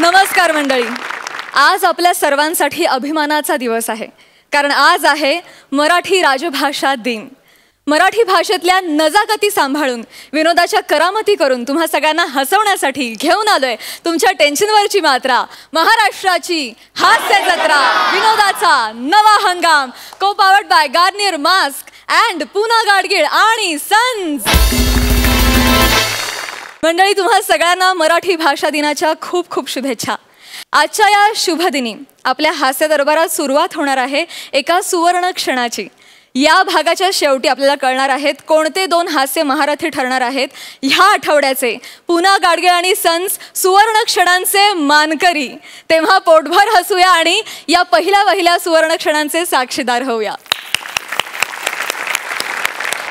नमस्कार मंडळी. आज आपल्या सर्वांसाठी अभिमानाचा दिवस आहे, कारण आज आहे मराठी राजभाषा दिन. मराठी भाषेतल्या नजाकती सांभाळून विनोदाच्या करामती करून तुम्हा सगळ्यांना हसवण्यासाठी घेऊन आलोय तुमच्या टेन्शनवरची मात्रा, महाराष्ट्राची हास्य जत्रा, विनोदाचा नवा हंगाम, co powered by Garnier mask and Puna Gadgil आणि सन्स. मंडळी, तुम्हा सगळ्यांना मराठी भाषा दिनाच्या खूप खूप शुभेच्छा. आजच्या या शुभ दिनी आपल्या हास्य दरबारात सुरुवात होणार आहे एका सुवर्ण क्षणाची. या भागाच्या शेवटी आपल्याला कळणार आहेत कोणते दोन हास्य महारथी ठरणार आहेत ह्या आठवड्याचे पुना गाडगीळ आणि सन्स सुवर्ण क्षणांचे मानकरी. तेव्हा पोटभर हसूया आणि या पहिल्या सुवर्ण क्षणांचे साक्षीदार होऊया.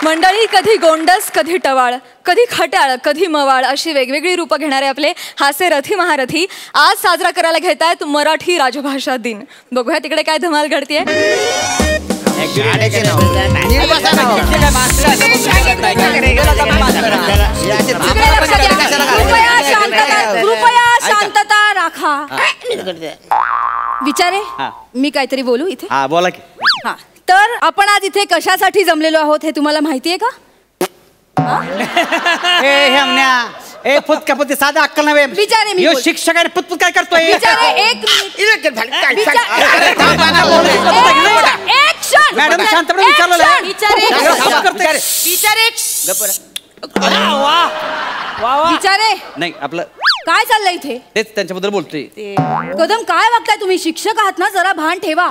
मंडळी, कधी गोंडस, कधी टवाळ, कधी खट्याळ, कधी मवाळ अशी वेगवेगळी रूपं घेणारे आपले हास्य रथी महारथी आज साजरा करायला घेत आहेत मराठी राजभाषा दिन. बघूया तिकडे काय धमाल घडतीये. कृपया शांतता राखा. विचारे, मी काहीतरी बोलू इथे? हा, बोला की. हा, तर आपण आज इथे कशासाठी जमलेलो आहोत हे तुम्हाला माहितीये का? ए फुटका फुटते साधा अक्कल नव्हे. विचारे, मी बोल. शिक्षक आहे, फुटफुट काय करतोय? विचारे, एक क्षण. मॅडम शांतपणे विचारलं. विचारे, नाही आपलं काय चाललंय इथे? तेच त्यांच्याबद्दल बोलतोय. कदम, काय वागताय तुम्ही? शिक्षक आहात ना, जरा भान ठेवा.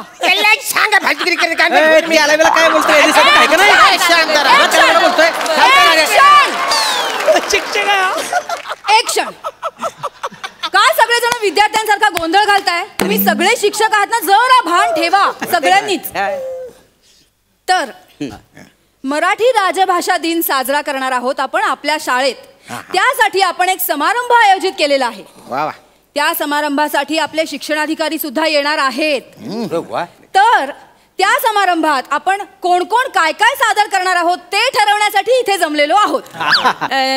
मी आला वेळेला काय बोलतोय? एक क्षण. काय सगळेजण विद्यार्थ्यांसारखा गोंधळ घालताय? तुम्ही सगळे शिक्षक आहात ना, जरा भान ठेवा सगळ्यांनीच. तर मराठी राजभाषा दिन साजरा करणार आहोत आपण आपल्या शाळेत. त्यासाठी आपण एक समारंभ आयोजित केलेला आहे. त्या समारंभासाठी आपले शिक्षणाधिकारी सुद्धा येणार आहेत. तर त्या समारंभात आपण कोण कोण काय काय सादर करणार आहोत ते ठरवण्यासाठी इथे जमलेलो आहोत.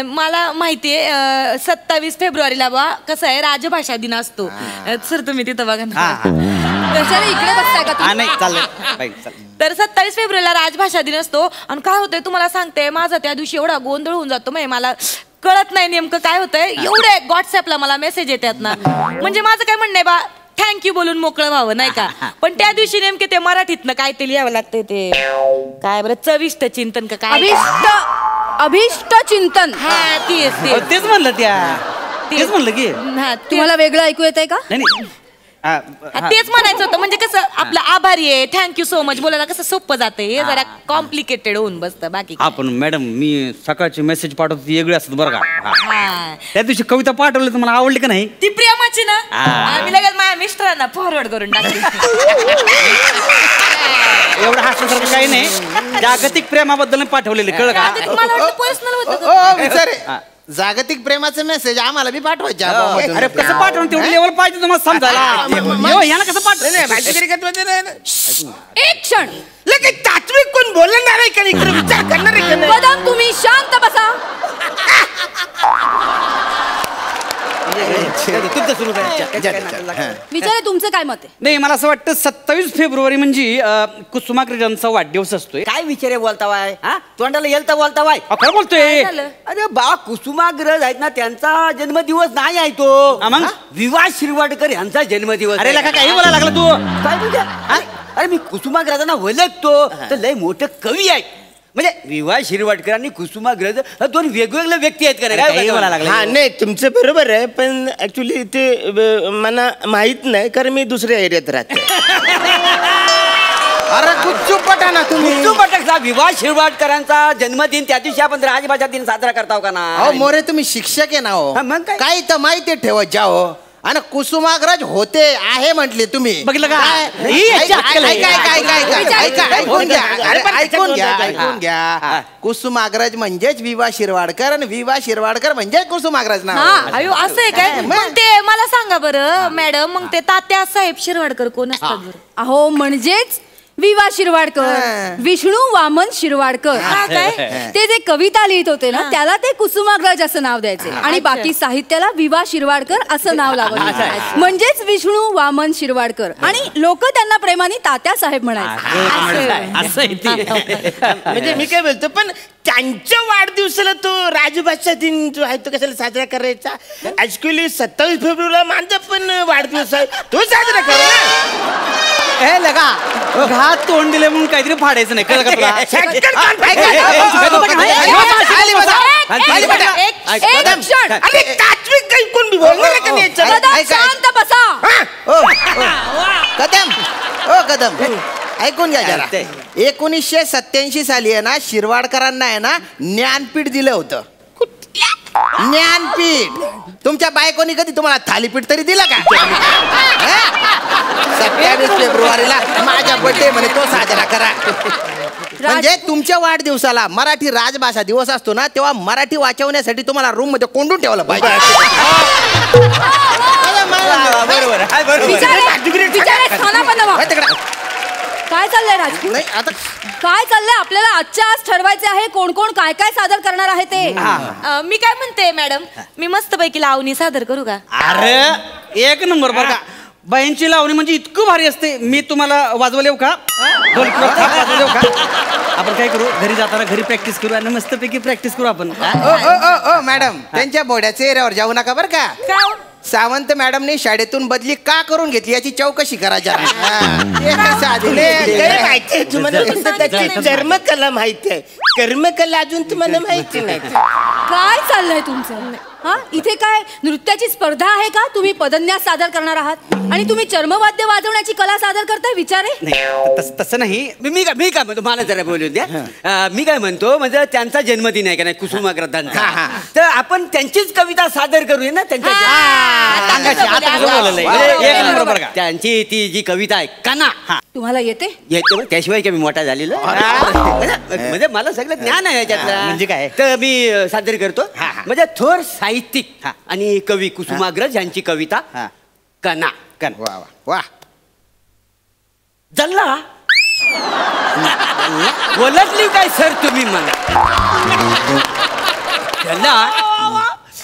मला माहितीये 27 फेब्रुवारीला कसं आहे राजभाषा दिन असतो. सर तुम्ही तिथं बघा ना. इकडे बसताय का तुम्ही? तर 27 फेब्रुवारीला राजभाषा दिन असतो. आणि काय होतंय तुम्हाला सांगते, माझा त्या दिवशी एवढा गोंधळ होऊन जातो, मला कळत नाही नेमकं काय होतंय. एवढे व्हॉट्सअपला मला मेसेज येतात ना, म्हणजे माझं काय म्हणणं आहे बा, थँक्यू बोलून मोकळं व्हावं नाही का. पण त्या दिवशी नेमके ते मराठीतनं काय ते लिहावं लागतंय, ते काय बरं, चविष्ट चिंतन का काय, अभिष्ट चिंतन. हा, तेच म्हणलं. तेच म्हणलं की तुम्हाला वेगळं ऐकू येतंय का? तेच म्हणायचं होतं. म्हणजे कसं आपलं आभारी आहे, थँक्यू सो मच बोलायला कसं सोपं जाते, हे जरा कॉम्प्लिकेटेड होऊन बसतं. बाकी आपण मॅडम मी सकाळची मेसेज पाठवतो ती वेगळी असतात बरं का. त्या दिवशी कविता पाठवली तर मला आवडली का नाही? ती प्रेमाची ना, आम्ही लगेच माझ्या मिस्टरांना फॉरवर्ड करून टाकली. एवढं हसण्यासारखं काही नाही, जागतिक प्रेमाबद्दल पाठवलेले, कळलं का? मला वाटतं पर्सनल होतं. जागतिक प्रेमाचे मेसेज आम्हाला बी पाठवायचे. अरे कसं पाठवून तेवढी लेवल पाहिजे तुम्हाला समजायला. याला कसं पाठवलं? एक क्षण. लगेच तात्विक कोण बोलणार आहे का? इकडे विचार करणार आहे का? कदम, तुम्ही शांत बसा. विचारे, तुमचं काय मत आहे? नाही, मला असं वाटतं 27 फेब्रुवारी म्हणजे कुसुमाग्रजांचा वाढदिवस असतोय. काय विचारे बोलतावाय? तोंडाला येलता बोलतावाय? काय बोलतोय? अरे बा, कुसुमाग्रज आहेत ना, त्यांचा जन्मदिवस नाही आहे तो. मग विवा शिरवाडकर यांचा जन्मदिवस. अरे लका काही बोलायला लागला तू? काय म्हणजे? अरे मी कुसुमाग्रजांना ओळखतो, तर लय मोठं कवी आहे. म्हणजे विवा शिरवाडकर आणि कुसुमाग्रज दोन वेगवेगळे व्यक्ती आहेत का? काय बोलायला लागला? हा, नाही तुमचं बरोबर आहे, पण ऍक्च्युली ते मला माहित नाही, कारण मी दुसऱ्या एरियात राहते. अरे गुच्चूपटा ना तुम्ही. गुच्चूपटा विवा शिरवाडकरांचा जन्मदिन त्या दिवशी आपण राजभाषा दिन साजरा करताव का ना? अहो मोरे, तुम्ही शिक्षक आहे ना हो, मग काय तर माहिती ठेवत जा हो. आणि कुसुमाग्रज होते आहे म्हटले तुम्ही, बघितलं का? ऐकून घ्या. कुसुमाग्रज म्हणजेच विवा शिरवाडकर आणि विवा शिरवाडकर म्हणजे कुसुमाग्रज ना. अयो, असं आहे काय? मग ते मला सांगा बरं मॅडम, मग ते तात्या साहेब शिरवाडकर कोण असतात बरं? अहो, म्हणजेच विवा शिरवाडकर, विष्णू वामन शिरवाडकर. ते जे कविता लिहित होते ना त्याला ते कुसुमाग्रज असं नाव द्यायचे आणि बाकी साहित्याला विवा शिरवाडकर असं नाव लावायचं. म्हणजेच विष्णू वामन शिरवाडकर आणि लोक त्यांना प्रेमाने तात्या साहेब म्हणायचे. म्हणजे मी काय बोलतो पण त्यांच्या वाढदिवसाला तो राजभाषा दिन जो आहे तो कशाला साजरा करायचा. ऍक्च्युली 27 फेब्रुवारीला माझा पण वाढदिवस आहे तो साजरा करा. हे लगा घात तोंड दिले म्हणून काहीतरी फाडायचं नाही कळलं का तुला? शांत बसा. कदम ऐकून घ्या जरा. 1987 साली आहे ना शिरवाडकरांना आहे ना ज्ञानपीठ दिलं होतं. ज्ञानपीठ. तुमच्या बायकोनी कधी तुम्हाला थालीपीठ तरी दिलं का? 27 फेब्रुवारीला माझा बर्थडे म्हणे तो साजरा करा. म्हणजे तुमच्या वाढदिवसाला मराठी राजभाषा दिवस असतो ना तेव्हा मराठी वाचवण्यासाठी तुम्हाला रूम मध्ये कोंडून ठेवलं पाहिजे. काय चाललंय राजपूत? नाही आता काय चाललंय आपल्याला आजच्या आज ठरवायचे आहे कोण कोण काय काय सादर करणार आहे ते. मी काय म्हणते मॅडम मी मस्तपैकी लावणी सादर करू का? अरे एक नंबर बरं का. बाईंची लावणी म्हणजे इतकं भारी असते. मी तुम्हाला वाजवले येऊ का? वाजवले येऊ का? आपण काय करू घरी जाताना घरी प्रॅक्टिस करू आणि मस्तपैकी प्रॅक्टिस करू आपण. ओ मॅडम त्यांच्या बोड्याच्या एरियावर जाऊ नका बरं का. सावंत मॅडमने शाळेतून बदली का करून घेतली याची चौकशी करा जरा. माहितीये तुम्हाला फक्त त्याची कर्मकला माहिती आहे. कर्मकला अजून तुम्हाला माहिती नाही. काय चाललंय तुमचं? हा इथे काय नृत्याची स्पर्धा आहे का? तुम्ही पदन्यास सादर करणार आहात आणि तुम्ही चर्मवाद्य वाजवण्याची कला सादर करताय विचारे? नाही तसं नाही. मी काय म्हणतो मला जरा बोलू द्या. मी काय म्हणतो म्हणजे त्यांचा जन्मदिन आहे का नाही कुसुमाग्रजांचा. तर आपण त्यांचीच कविता सादर करूया ना त्यांच्या. त्यांची ती जी कविता आहे कना तुम्हाला येते? येते त्याशिवाय काय मी मोठा झालेलो म्हणजे मला सगळं ज्ञान आहे याच्यातलं. म्हणजे काय? तर मी सादर करतो म्हणजे थोर साहित्यिक आणि कवी कुसुमाग्रज यांची कविता कना. वा वा वा. जल्ला ओळखली काय सर तुम्ही मला? जल्ला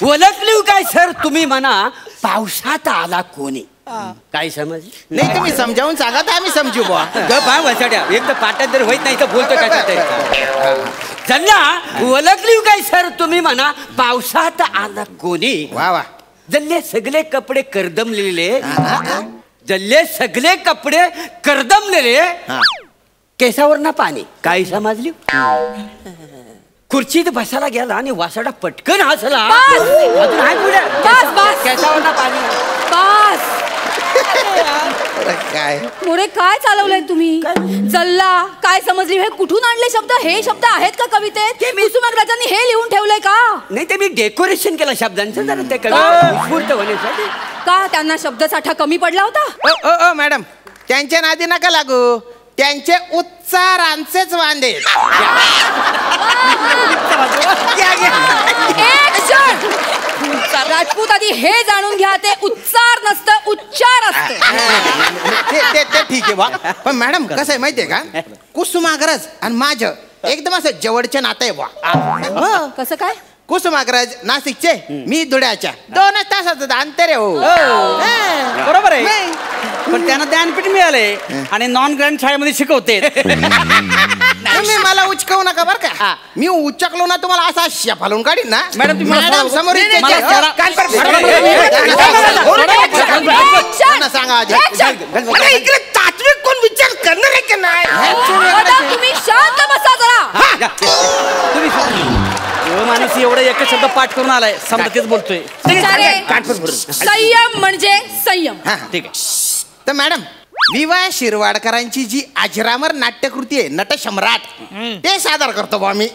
ओळखली काय सर तुम्ही म्हणा पावसात आला कोणी? काय समज नाही तुम्ही समजावून सांगा तर आम्ही समजू बुवा. एक तर पाठांतर होत नाही तर बोलतो काय जल्ला ओळखली काय सर तुम्ही म्हणा पावसात आला कोणी? वा वा. जल्ले सगळे कपडे करदमलेले जल्ले सगळे कपडे करदमलेले केसावर ना पाणी. काय समजली? खुर्चीत बसायला गेला आणि वासाडा पटकन हसला. अजून आहे पुढे केसावर ना पाणी. बस काय मोरे काय चालवलंय तुम्ही? जल्ला काय समजली? हे कुठून आणले शब्द? हे शब्द आहेत का कवितेत? कुसुमाग्रजांनी हे लिहून ठेवलंय का? नाही ते मी डेकोरेशन केलं शब्दांचं जरा ते कविता होण्यासाठी. का त्यांना शब्दसाठा कमी पडला होता? ओ मॅडम त्यांच्या नादी नका लागू. त्यांचे उच्चारांचेच वांदे. राजपूत आधी हे जाणून घ्या ते उच्चार नसतं उच्चार असतं. ते ठीक आहे बा. पण मॅडम कसं आहे माहितीये का कुसुमाग्रज आणि माझं एकदम असं जवळचे नातं आहे बा. कसं काय? कुसुमाग्रज नाशिकचे मी धुळ्याच्या 2 तासाचं अंतर आहे. हो बरोबर आहे. पण त्यांना ज्ञानपीठ मिळाले आणि नॉन ग्रँड शाळेमध्ये शिकवते. तुम्ही मला उचकवू नका बरं का. मी उचकलो ना तुम्हाला असा शेफालून काढीन ना. मॅडम तुम्ही समोर सांगा इकडे तात्विक कोण विचार करणार आहे की नाही? तुम्ही शांत बसा जरा. माणूस एवढं एकच शब्द पाठ करून आलाय समजा तेच बोलतोय. संयम म्हणजे संयम. ठीक आहे. तर मॅडम विवा शिरवाडकरांची जी अजरामर नाट्यकृती आहे नटसम्राट ते सादर करतो बा मी.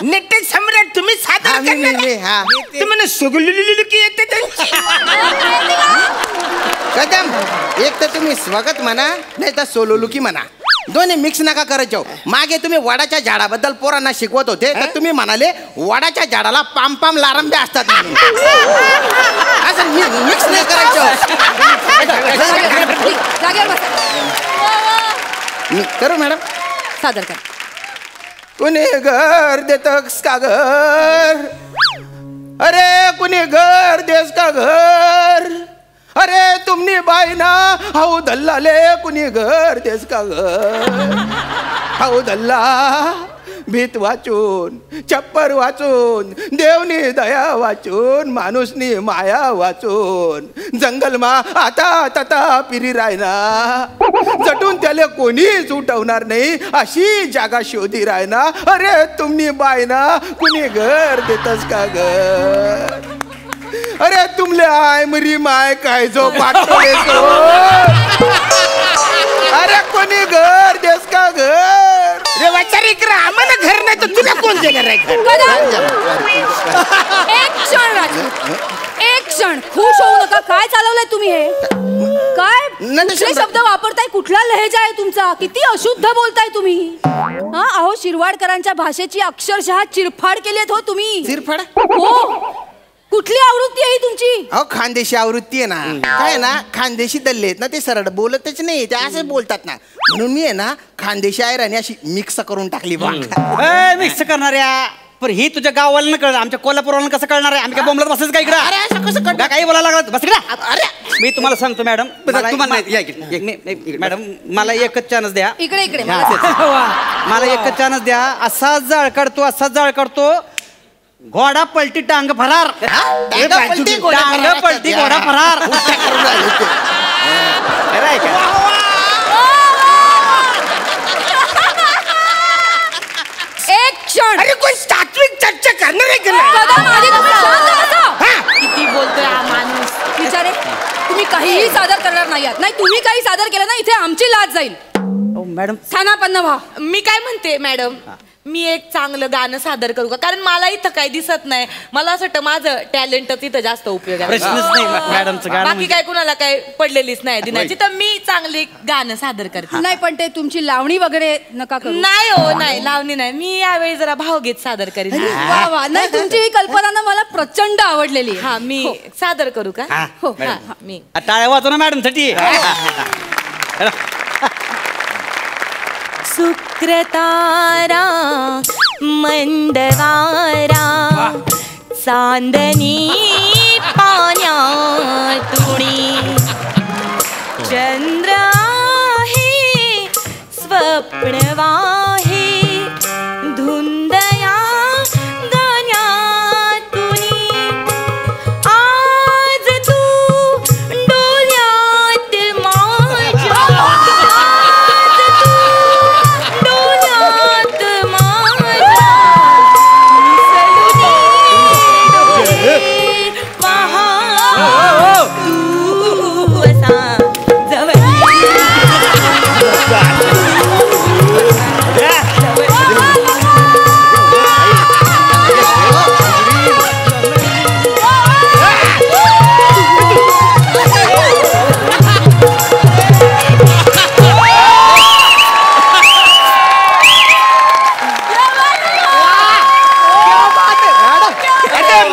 नट सम्राट तुम्ही सादर तुम्हाला सुगुलुकी येते त्यांची. कदम एक तर तुम्ही स्वागत म्हणा नाही तर सोलोलुकी म्हणा. दोन्ही मिक्स नका करायचो. मागे तुम्ही वडाच्या झाडाबद्दल पोरांना शिकवत होते तर तुम्ही म्हणाले वडाच्या झाडाला पाम पाम लारंबे असतात म्हणून. असं मिक्स नाही करायचं. जागेवर बसा. करू मॅडम. सादर करा. कुणी घर देतस का घर, अरे कुणी घर देस का घर, अरे तुमनी बाईना हाऊ दल्लाले कुणी घर देस का घर. हाऊ दल्ला भीत वाचून, चप्पर वाचून, देवनी दया वाचून, माणूसनी माया वाचून, जंगलमा आता तता फिरी रायना, जटून त्याला कोणीच उठवणार नाही अशी जागा शोधी रायना. अरे तुम्ही बायना कुणी घर देतस का घर, अरे तुमले आय मरी माय काय जो पाठवले तो, अरे कोणी घर देस का घर. रे वाचारी इकडे आम्हाला घर नाही तर तुला कोणते घर आहे घर. एक क्षण राजू, एक क्षण. खुश होऊ नका. काय चालवलंय तुम्ही हे? काय कुठले शब्द वापरताय? कुठला लहेजा आहे तुमचा? किती अशुद्ध बोलताय तुम्ही. हा अहो शिरवाडकरांच्या भाषेची अक्षरशः चिरफाड केलीत हो तुम्ही. चिरफाड? हो. कुठली आवृत्ती आहे ही तुमची? अहो खानदेशी आवृत्ती आहे ना. काय ना खानदेशी दल्ले आहेत ना ते सरळ बोलतच नाही, ते असं बोलतात ना, म्हणून मी आहे ना खानदेशी आहे आणि अशी मिक्स करून टाकली. मिक्स करणाऱ्या पण ही तुझ्या गावाला न कळलं, आमच्या कोल्हापूरवाला कसं कळणार आहे? आम्ही काय बोंबलत बसायचं का इकडं? अरे असं कसं का काही बोलायला लागलं? बस इकडं. अरे मी तुम्हाला सांगतो मॅडम, तुम्हाला मॅडम मला एकच चान्स द्या. इकडे इकडे. मला एकच चान्स द्या. असाच जाळ काढतो घोडा पलटी टांग फरार. पलटी, घोडा टांग पलटी घोडा फरार. एक क्षण. अरे कोण तात्विक चर्चा करणार आहे का कदम आधी तुम्ही शांत बसा. किती बोलतोय हा माणूस. विचारे तुम्ही काहीही सादर करणार नाही आहात. नाही तुम्ही काही सादर केलं ना इथे आमची लाज जाईल. मॅडम स्थानापन्न व्हा. मी काय म्हणते मॅडम, मी एक चांगलं गाणं सादर करू का? कारण मला इथं काही दिसत नाही. मला असं वाटतं माझं टॅलेंटच इथं जास्त उपयोग आहे. प्रश्नच नाही मॅडमचं गाणं बाकी काय कुणाला काय पडलेलीच नाही दिनाची, तर मी चांगले गाणं सादर करते. नाही पण ते तुमची लावणी वगैरे नका करू. नाही हो, नाही लावणी नाही. मी यावेळी जरा भावगीत सादर करीन. वा वा. नाही तुमची ही कल्पना ना मला प्रचंड आवडलेली आहे. हा मी सादर करू का? हो. हा, मी टाळ्या वाजव ना मॅडम साठी. शुक्रतारा मंदवारा चांदणी पाण्यातुणी चंद्र आहे स्वप्नवाहे धुंदया गाण्यातुनी आज तू डोल्यात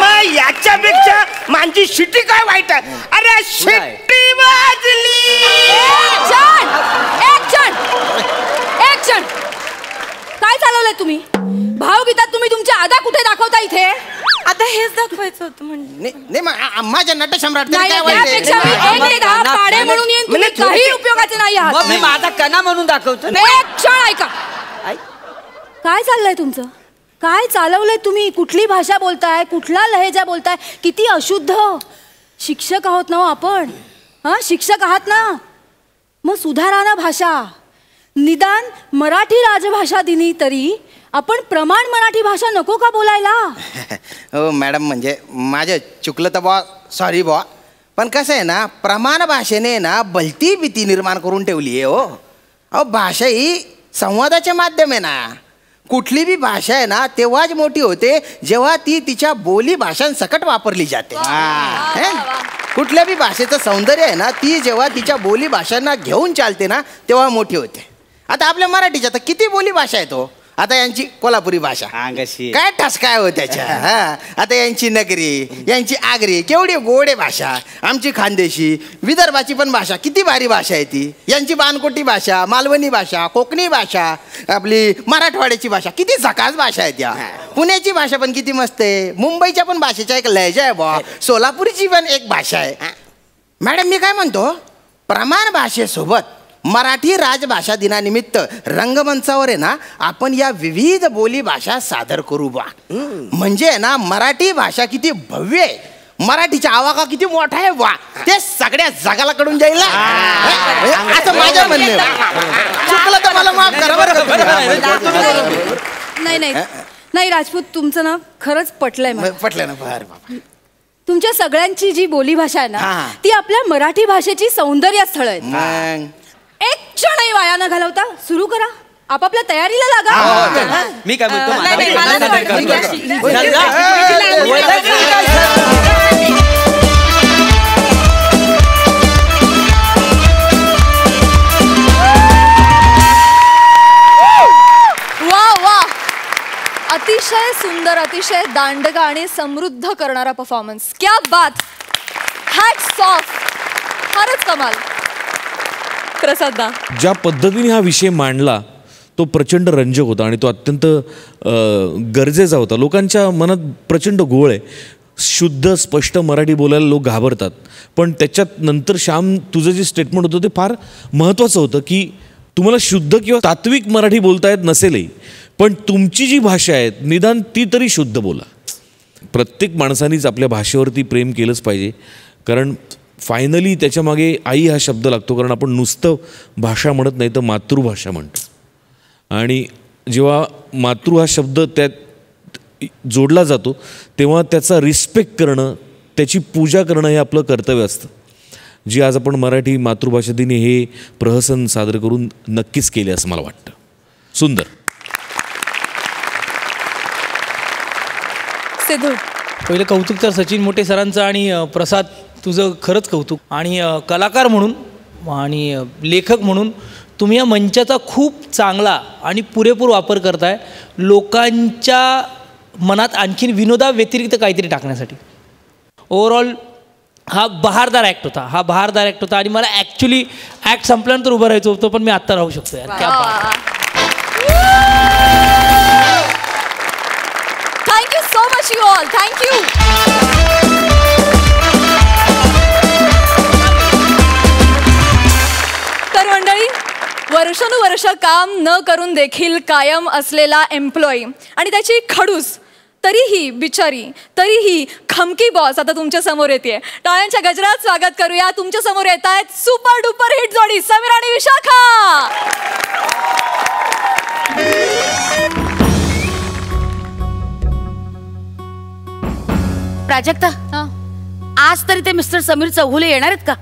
माझ्या माझी शिट्टी काय वाईट आहे. अरे शिट्टी वाजली. एक क्षण. काय चालवलंय तुम्ही? भावगीतात तुम्ही तुमच्या आदा कुठे दाखवता इथे? आता हेच दाखवायचं होतं म्हणजे. नाही माझ्या नटसम्राट नाही त्यापेक्षा मी 1 ते 10 पाडे म्हणून येईन. तुम्ही काही उपयोगाचे नाही आहात. मग मी माझा कणा म्हणून दाखवतो. एक क्षण ऐका. काय चाललंय तुमचं? काय चालवलंय तुम्ही? कुठली भाषा बोलताय? कुठला लहेजा बोलताय? किती अशुद्ध. शिक्षक आहोत ना हो आपण. हा शिक्षक आहात ना, मग सुधारा ना भाषा. निदान मराठी राजभाषा दिनी तरी आपण प्रमाण मराठी भाषा नको का बोलायला? हो मॅडम, म्हणजे माझं चुकलं तर बॉ, सॉरी बॉ. पण कसं आहे ना, प्रमाण भाषेने ना भलती भीती निर्माण करून ठेवली आहे हो. अहो भाषा ही संवादाचे माध्यम आहे ना. कुठली बी भाषा आहे ना तेव्हाच मोठी होते जेव्हा ती तिच्या बोली भाषांसकट वापरली जाते. कुठल्या बी भाषेचं सौंदर्य आहे ना, ती जेव्हा तिच्या बोली भाषांना घेऊन चालते ना तेव्हा मोठी होते. आता आपल्या मराठीच्या तर किती बोली भाषा आहेत हो. आता यांची कोल्हापुरी भाषा अंगाशी काय ठसकाय हो त्याच्या हा. आता यांची नगरी, यांची आगरी, केवढी गोडे भाषा. आमची खानदेशी, विदर्भाची पण भाषा किती भारी भाषा आहे ती. यांची बानकोटी भाषा, मालवणी भाषा, कोकणी भाषा, आपली मराठवाड्याची भाषा किती झकास भाषा आहे त्या. पुण्याची भाषा पण किती मस्त आहे. मुंबईच्या पण भाषेचा एक लहजा आहे बा. सोलापुरीची पण एक भाषा आहे. मॅडम मी काय म्हणतो, प्रमाण भाषेसोबत मराठी राजभाषा दिनानिमित्त रंगमंचावर आहे ना आपण या विविध बोली भाषा सादर करू बा. म्हणजे ना मराठी भाषा किती भव्य आहे, मराठीचा आवाका किती मोठा आहे बा, ते सगळ्या जगाला कडून जाईल ना. असं माझं म्हणणं आहे. चुकलं तर मला माफ करा बरं का. नाही नाही नाही राजपूत, तुमचं ना खरंच पटलंय मला. पटलं ना. बरं बाबा. तुमच्या सगळ्यांची जी बोली भाषा आहे ना हा. ती आपल्या मराठी भाषेची सौंदर्य स्थळ आहेत. मग एक क्षणही वाया न घालवता सुरू करा, आपापल्या तयारीला लागा. मी काय बोलतो नाही, नाही, मला माझं- नाही वाटत. वा वा, अतिशय सुंदर, अतिशय दांडगा आणि समृद्ध करणारा परफॉर्मन्स. क्या बात, हॅट्स ऑफ, फारच कमाल. प्रसाद, ज्या पद्धतीने हा विषय मांडला तो प्रचंड रंजक होता आणि तो अत्यंत गरजेचा होता. लोकांच्या मनात प्रचंड घोळ आहे. शुद्ध स्पष्ट मराठी बोलायला लोक घाबरतात, पण त्याच्यात नंतर श्याम तुझं जे स्टेटमेंट होतं ते फार महत्त्वाचं होतं की तुम्हाला शुद्ध किंवा तात्विक मराठी बोलता येत नसेलही, पण तुमची जी भाषा आहे निदान ती तरी शुद्ध बोला. प्रत्येक माणसानेच आपल्या भाषेवरती प्रेम केलंच पाहिजे, कारण फायनली त्याच्यामागे आई हा शब्द लागतो. कारण आपण नुसतं भाषा म्हणत नाही तर मातृभाषा म्हणतो, आणि जेव्हा मातृ हा शब्द त्यात जोडला जातो तेव्हा त्याचा रिस्पेक्ट करणं, त्याची पूजा करणं हे आपलं कर्तव्य असतं, जी आज आपण मराठी मातृभाषा दिनी हे प्रहसन सादर करून नक्कीच केले असं मला वाटतं. सुंदर. सिद्धू. पहिलं कौतुक तर सचिन मोठे सरांचं, आणि प्रसाद तुझं खरंच कौतुक. आणि कलाकार म्हणून आणि लेखक म्हणून तुम्ही या मंचाचा खूप चांगला आणि पुरेपूर वापर करताय लोकांच्या मनात आणखीन विनोदाव्यतिरिक्त काहीतरी टाकण्यासाठी. ओव्हरऑल हा बहारदार ॲक्ट होता, आणि मला ॲक्च्युली ॲक्ट संपल्यानंतर उभं राहायचं होतं, पण मी आत्ता राहू शकतो यार. क्या बात. Thank you so much you all, thank you. तर मंडळी, वर्षानुवर्ष काम न करून देखील कायम असलेला एम्प्लॉई आणि त्याची खडूस, तरीही बिचारी, तरीही खमकी बॉस आता तुमच्या समोर येते. टाळ्यांच्या गजरात स्वागत करूया. तुमच्या समोर येत आहेत सुपर डुपर हिट जोडी समीर आणि विशाखा. प्राजक्ता, आज तरी ते मिस्टर समीर चौगुले येणार आहेत का?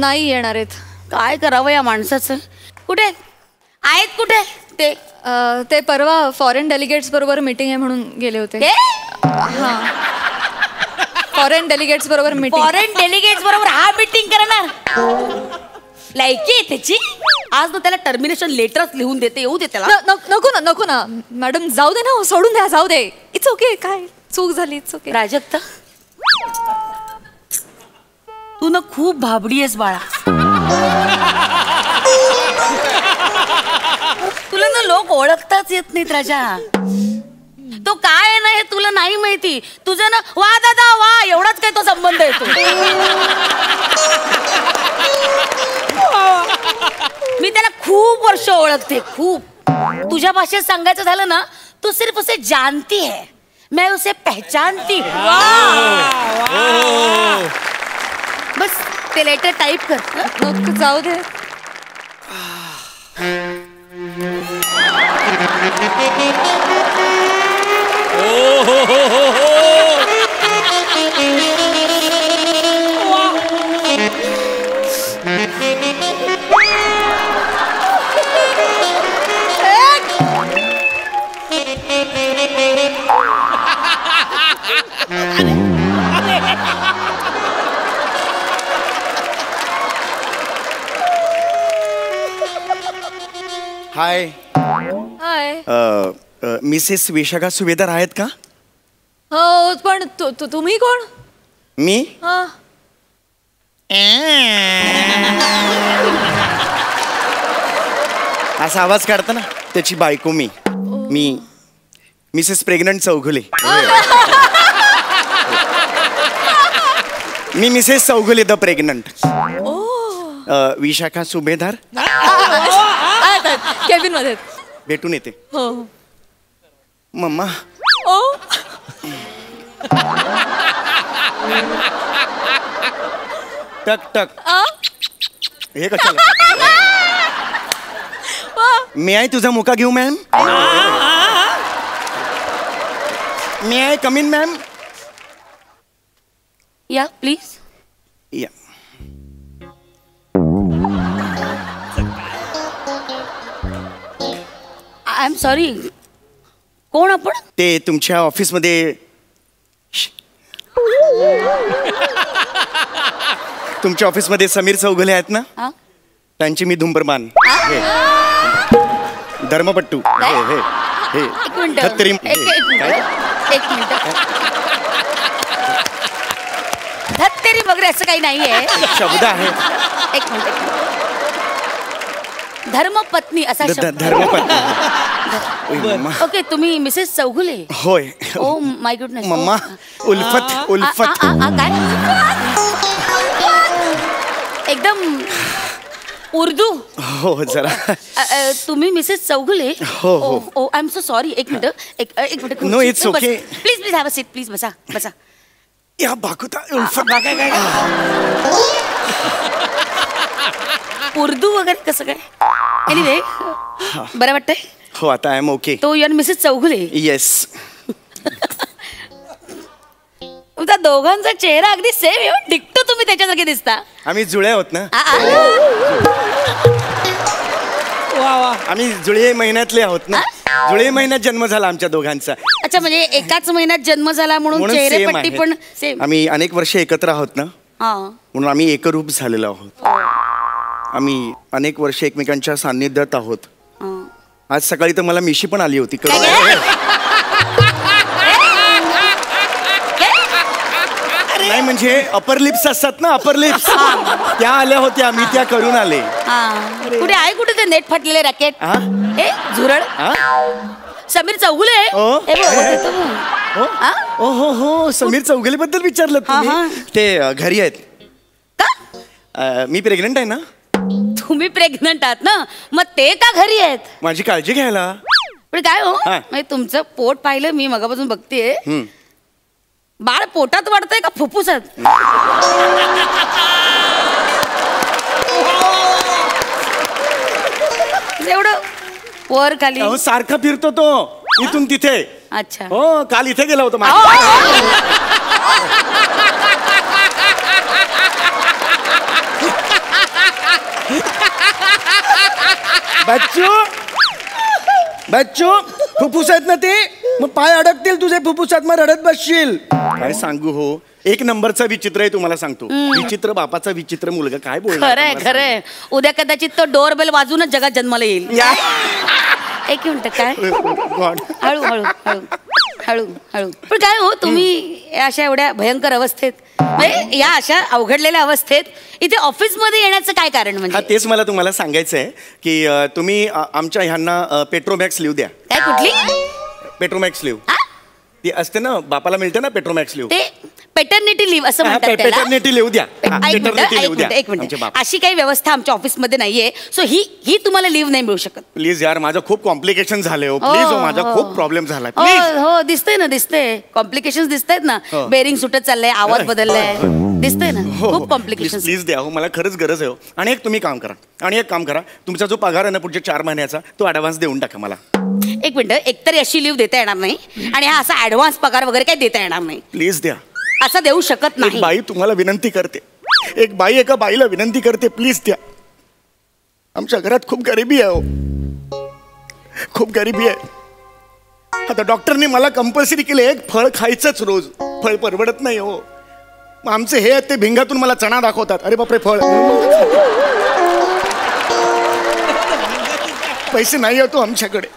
नाही येणार आहेत. काय करावं या माणसाचं. कुठे आहेत, कुठे ते? ते परवा फॉरेन डेलिगेट्स बरोबर मीटिंग आहे म्हणून गेले होते. हां, फॉरेन डेलिगेट्स बरोबर मीटिंग. फॉरेन डेलिगेट्स बरोबर हा मीटिंग करणार? लायकी आहे त्याची. आज ना त्याला टर्मिनेशन लेटरच लिहून देते, येऊ दे त्याला. नको ना मॅडम, जाऊ दे ना, सोडून द्या, जाऊ दे. इट्स ओके, काय चूक झाली, इट्स ओके. प्राजक्ता, तू ना खूप भाबडी आहेस बाळा. तुला ना लोक ओळखताच येत नाहीत राजा. तो काय आहे ना हे तुला नाही माहिती. तुझं ना वा दादा वा एवढाच काय तो संबंध येतो. मी त्याला खूप वर्ष ओळखते, खूप. तुझ्या भाषेत सांगायचं झालं ना, तू सिर्फ उसे जानती है, मैं उसे पहचानती हूँ. बस ते लेटर टाइप कर. नको, जाऊ दे. हाय. हाय. मिसेस विशाखा सुभेदार आहेत का? हो पण तुम्ही कोण? मी हा. असा आवाज काढता ना त्याची बायको मी मिसेस प्रेग्नंट चौगुले. मी Mrs Chougule the pregnant. Vishakha Subhedar cabin मध्ये भेटून येते. हो. मम्मा. ओ. टक टक. हे कशाला? मी आहे तुझा मुका घेऊ मॅम? मी आहे कमीन मॅम? या प्लीज. या. I am sorry. कोण आपण? ते तुमच्या ऑफिसमध्ये तुमच्या ऑफिसमध्ये समीर चौगुले आहेत ना? त्यांची मी धुंबरमान. धर्मपट्टू. एक मिनिट. एक मिनिट. धत्तेरी वगैरे असं काही नाहीये. शब्द आहे. एक मिनिट. धर्मपत्नी असा शब्द. धर्मपत्नी. ओके तुम्ही मिसेस चौगुले? होय. Oh my goodness. मम्मा. उल्फत. काय? एकदम उर्दू. हो जरा. तुम्ही मिसेस चौगुले? हो हो. Oh I am so sorry. एक मिनिट. एक minute. No it's okay. Please have a seat. Please बसा. या बाकुता उल्फत. उर्दू वगैरे कसं काय? एनिवे बरं वाटतंय? हो आता आय एम ओके. तो युअर मिसेस चौगुले? येस. तुमचा दोघांचा चेहरा अगदी सेम येऊन डिक्टो तुम्ही त्याच्यासारखे दिसता. आम्ही जुळे आहोत ना? आम्ही जुळे महिन्यातले आहोत ना? जुळे महिन्यात जन्म झाला आमच्या दोघांचा. अच्छा म्हणजे एकाच महिन्यात जन्म झाला म्हणून चेहरेपट्टी पण सेम. आम्ही अनेक वर्ष एकत्र आहोत ना म्हणून आम्ही एकरूप झालेलो आहोत. आम्ही अनेक वर्ष एकमेकांच्या सान्निध्यात आहोत. आज सकाळी तर मला मिशी पण आली होती. नाही म्हणजे अपर लिप्स असतात ना अपर लिप्स त्या आल्या होत्या. मी त्या करून आले. कुठे आहे कुठे ते नेट फाटलेले रॅकेट? झुरळ. समीर चौगुले? हो समीर चौगुले बद्दल विचारलं तुम्ही? ते घरी आहेत. मी प्रेग्नंट आहे ना? तुम्ही प्रेग्नंट आहात ना मग ते का घरी आहेत? माझी काळजी घ्यायला. पण काय हो म्हणजे तुमचं पोट पाहिलं मी मगापासून बघतेय. बाळ पोटात वाढतंय का फुफ्फुसात? एवढं वर खाली सारखा फिरतो तो इथून तिथे. अच्छा. हो काल इथे गेला होता. बच्चू फुफ्फुस आहेत ना ते मग पाय अडकतील तुझे फुफ्फुसात मग रडत बसशील. काय सांगू हो एक नंबरचा विचित्र आहे तुम्हाला सांगतो. विचित्र बापाचा विचित्र मुलगा. काय बोलणार? खरंय. उद्या कदाचित तो डोरबेल वाजूनच जगात जन्माला येईल. एक मिनिट. काय? हळू. पण काय हो तुम्ही अशा एवढ्या भयंकर अवस्थेत म्हणजे या अशा अवघडलेल्या अवस्थेत इथे ऑफिस मध्ये येण्याचं काय कारण? म्हणजे तेच मला तुम्हाला सांगायचं आहे की तुम्ही आमच्या ह्यांना पेट्रोमॅक्स लिव्ह द्या. काय? कुठली? Petromax leave. ती असते ना बापाला मिळते ना पेट्रोमॅक्स लिव्ह. ते पेटर्निटी लिव्ह असं म्हणतात त्याला. पेटर्निटी लिव्ह द्या. एक मिनिट. अशी काही व्यवस्था आमच्या ऑफिस मध्ये नाहीये सो ही तुम्हाला लिव्ह नाही मिळू शकत. प्लीज यार माझं खूप कॉम्प्लिकेशन झाले हो. प्लीज हो माझा खूप प्रॉब्लेम झाला. हो दिसतंय कॉम्प्लिकेशन्स दिसतायत ना. बेरिंग सुटत चाललंय आवाज बदललाय दिसतंय ना. खूप कॉम्प्लिकेशन. प्लीज द्या हो मला खरंच गरज आहे हो. आणि एक काम करा तुमचा जो पगार आहे ना पुढच्या 4 महिन्याचा तो ऍडव्हान्स देऊन टाका मला. एक मिनिट. एकतरी अशी लिव्ह देता येणार नाही आणि हा असा ऍडव्हान्स पगार वगैरे काही देता येणार नाही. प्लीज द्या. असा देऊ शकत नाही. बाई तुम्हाला विनंती करते. एक बाई एका बाईला विनंती करते प्लीज द्या. आमच्या घरात खूप गरिबी आहे हो. खूप गरिबी आहे. आता डॉक्टरने मला कंपल्सरी केले एक फळ खायचंच रोज. फळ परवडत नाही हो. आमचे हे ते भिंगातून मला चणा दाखवतात. अरे बापरे फळ. पैसे नाही येतो आमच्याकडे.